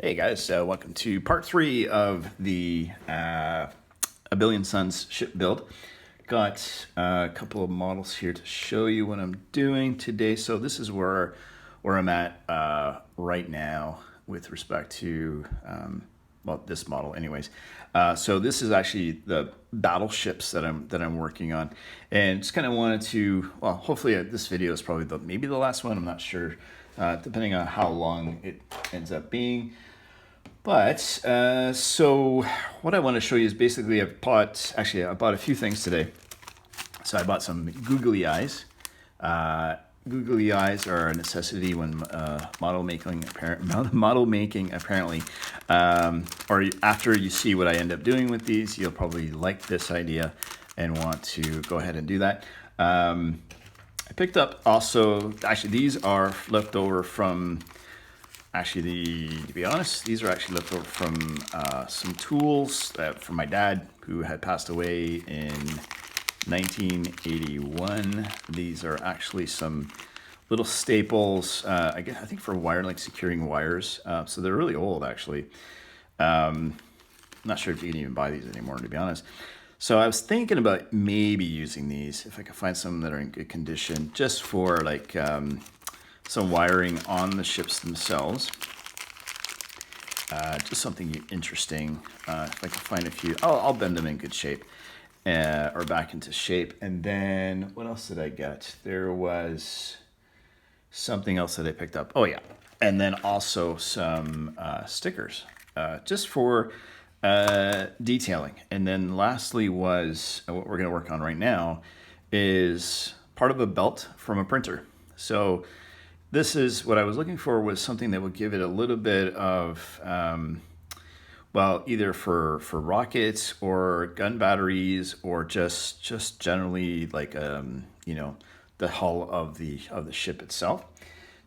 Hey guys, welcome to part 3 of the A Billion Suns ship build. Got a couple of models here to show you what I'm doing today. So this is where I'm at right now with respect to well, this model anyways. So this is actually the battleships that I'm working on, and just kind of wanted to, well, hopefully this video is probably maybe the last one. I'm not sure, depending on how long it ends up being. But so what I want to show you is basically I bought a few things today. So I bought some googly eyes. Googly eyes are a necessity when model making apparently. Or after you see what I end up doing with these, you'll probably like this idea and want to go ahead and do that. I picked up also, actually these are left over from, to be honest, these are actually left over from some tools from my dad, who had passed away in 1981. These are actually some little staples, I think for wire, like securing wires. So they're really old, actually. I'm not sure if you can even buy these anymore, to be honest. So I was thinking about maybe using these if I could find some that are in good condition, just for like some wiring on the ships themselves. Just something interesting. If I can find a few, I'll bend them in good shape, or back into shape. And then what else did I get? There was something else that I picked up. Oh yeah, and then also some stickers, just for detailing. And then lastly was what we're going to work on right now is part of a belt from a printer. So this is what I was looking for, was something that would give it a little bit of, well, either for rockets or gun batteries, or just generally like, you know, the hull of the ship itself.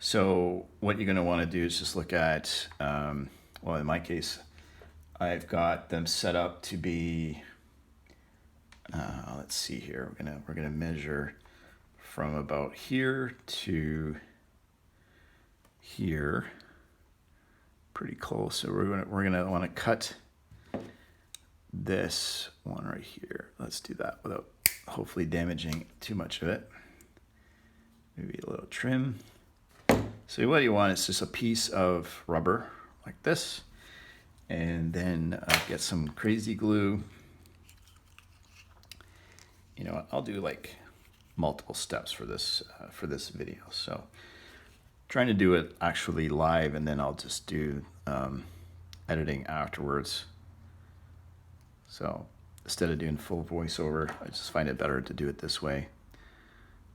So what you're going to want to do is just look at, well, in my case, I've got them set up to be, let's see here. We're gonna measure from about here to here, pretty close. So we're gonna want to cut this one right here. Let's do that without hopefully damaging too much of it. Maybe a little trim. So what you want is just a piece of rubber like this, and then get some crazy glue. You know what, I'll do like multiple steps for this video. So trying to do it actually live, and then I'll just do editing afterwards. So instead of doing full voiceover, I just find it better to do it this way.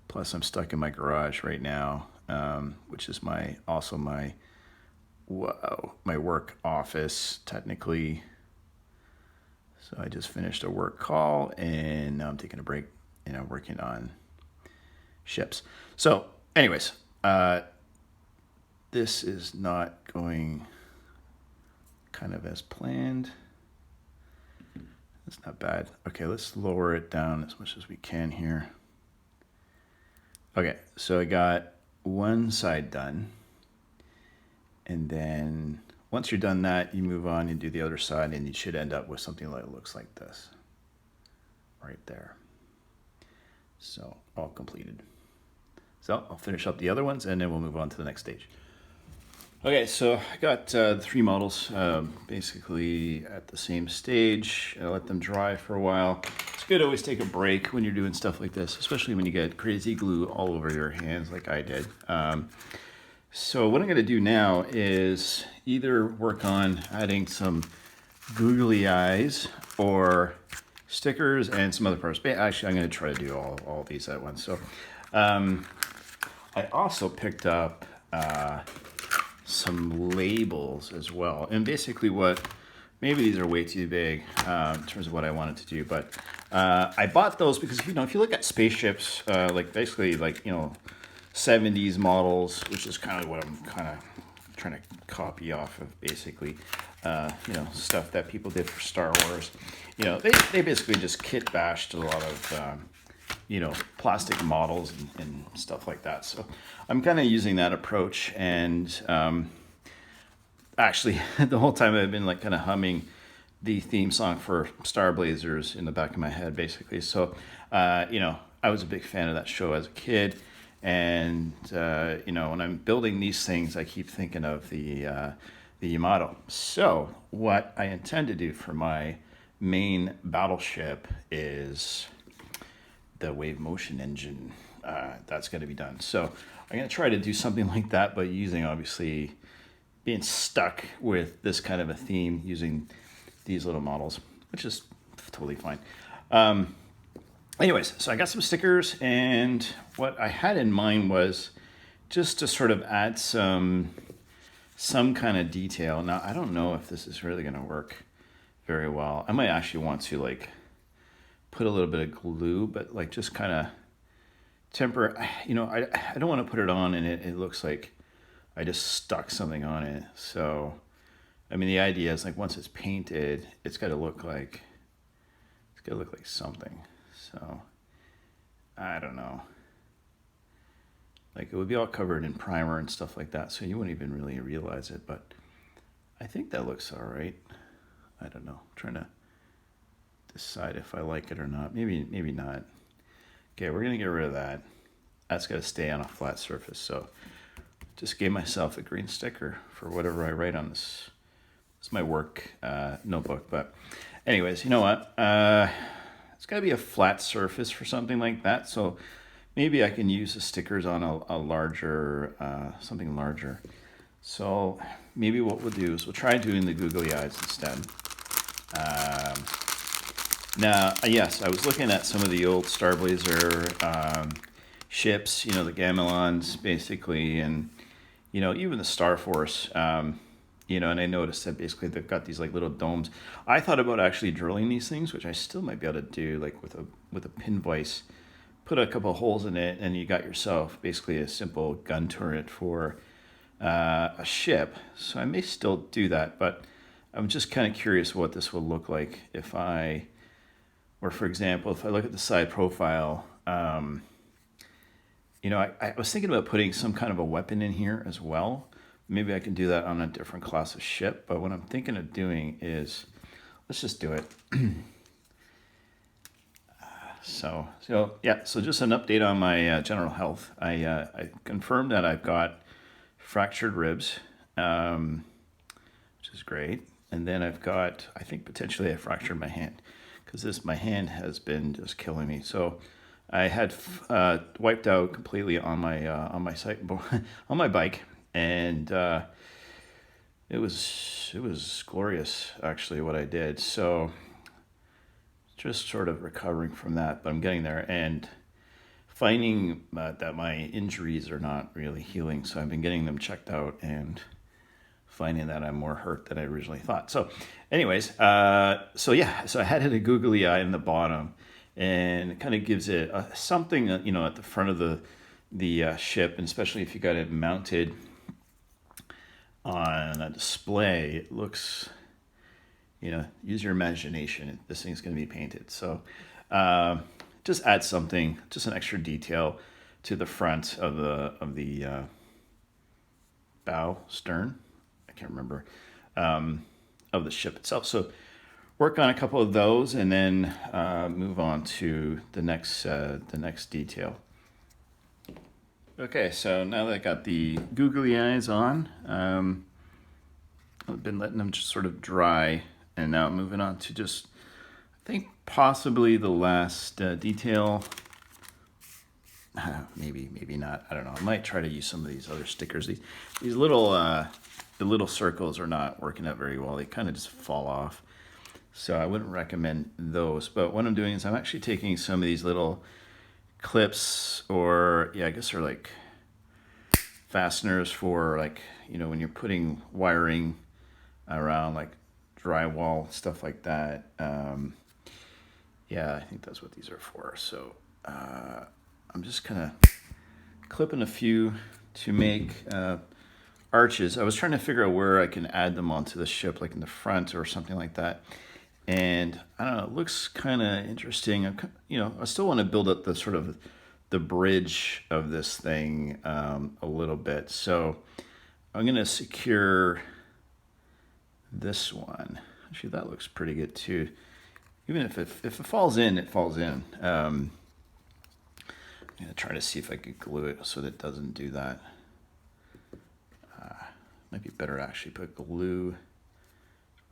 Plus I'm stuck in my garage right now, which is also my work office technically. So I just finished a work call, and now I'm taking a break, working on ships. So anyways, this is not going kind of as planned. It's not bad. Okay, let's lower it down as much as we can here. Okay, so I got one side done, and then once you're done that, you move on and do the other side, and you should end up with something that looks like this right there. So all completed. So I'll finish up the other ones, and then we'll move on to the next stage. Okay, so I got 3 models basically at the same stage. I let them dry for a while. It's good to always take a break when you're doing stuff like this, especially when you get crazy glue all over your hands like I did. So what I'm going to do now is either work on adding some googly eyes or stickers and some other parts. Actually, I'm going to try to do all of these at once. So I also picked up some labels as well. And basically maybe these are way too big in terms of what I wanted to do, but I bought those because, if you look at spaceships, like basically like, 70s models, which is kind of what I'm kind of trying to copy off of, basically, stuff that people did for Star Wars. They basically just kit bashed a lot of plastic models and stuff like that. So I'm kind of using that approach, and actually, the whole time I've been like kind of humming the theme song for Star Blazers in the back of my head, basically. So, I was a big fan of that show as a kid. And, when I'm building these things, I keep thinking of the Yamato. So, what I intend to do for my main battleship is the wave motion engine. That's going to be done. So, I'm going to try to do something like that, but using obviously being stuck with this kind of a theme using these little models, which is totally fine. Anyways, so I got some stickers, and what I had in mind was just to sort of add some kind of detail. Now, I don't know if this is really going to work very well. I might actually want to like put a little bit of glue, but like just kind of temper. I don't want to put it on and it looks like I just stuck something on it. So, I mean, the idea is like once it's painted, it's got to look like something. So, I don't know. Like it would be all covered in primer and stuff like that, so you wouldn't even really realize it, but I think that looks all right. I don't know. I'm trying to decide if I like it or not. Maybe not. Okay, we're gonna get rid of that. That's gotta stay on a flat surface. So just gave myself a green sticker for whatever I write on this. It's my work notebook, but anyways, you know what? It's got to be a flat surface for something like that. So maybe I can use the stickers on a larger, something larger. So maybe what we'll do is we'll try doing the googly eyes instead. Now, yes, I was looking at some of the old Star Blazer ships, the Gamelons basically, and, even the Star Force. And I noticed that basically they've got these like little domes. I thought about actually drilling these things, which I still might be able to do, like with a pin vise. Put a couple of holes in it, and you got yourself basically a simple gun turret for a ship. So I may still do that, but I'm just kind of curious what this will look like if for example, if I look at the side profile. I was thinking about putting some kind of a weapon in here as well. Maybe I can do that on a different class of ship, but what I'm thinking of doing is, let's just do it. So just an update on my general health. I confirmed that I've got fractured ribs, which is great. And then I think potentially I fractured my hand because my hand has been just killing me. So I had wiped out completely on my site, on my bike. And it was glorious, actually, what I did. So just sort of recovering from that, but I'm getting there and finding that my injuries are not really healing. So I've been getting them checked out and finding that I'm more hurt than I originally thought. So anyways, so I had a googly eye in the bottom, and it kind of gives it something, at the front of the ship, and especially if you got it mounted on a display, it looks, use your imagination. This thing's going to be painted. So just add something, just an extra detail to the front of the bow, stern, I can't remember, of the ship itself. So work on a couple of those and then move on to the next detail. Okay, so now that I got the googly eyes on, I've been letting them just sort of dry, and now moving on to just, I think possibly the last detail. Maybe not. I don't know. I might try to use some of these other stickers. These little the little circles are not working out very well. They kind of just fall off. So I wouldn't recommend those. But what I'm doing is I'm actually taking some of these little clips, or I guess they're like fasteners for like, when you're putting wiring around like drywall, stuff like that. I think that's what these are for. So I'm just kind of clipping a few to make arches. I was trying to figure out where I can add them onto the ship, like in the front or something like that. And I don't know, it looks kind of interesting. I still want to build up the sort of the bridge of this thing a little bit. So I'm going to secure this one. Actually, that looks pretty good too. Even if it falls in, it falls in. I'm gonna try to see if I could glue it so that it doesn't do that. Might be better to actually put glue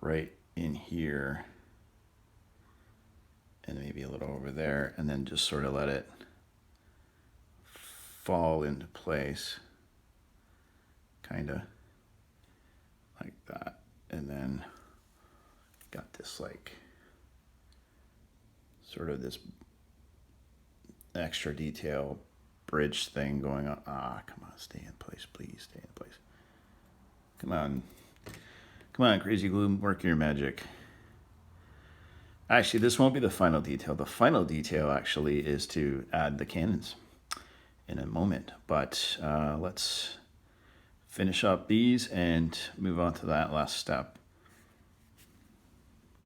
right in here and maybe a little over there, and then just sort of let it fall into place, kind of like that. And then got this like sort of this extra detail bridge thing going on. Come on, stay in place, please, stay in place. Come on, Crazy Glue, work your magic. Actually, this won't be the final detail. The final detail actually is to add the cannons in a moment, but let's finish up these and move on to that last step.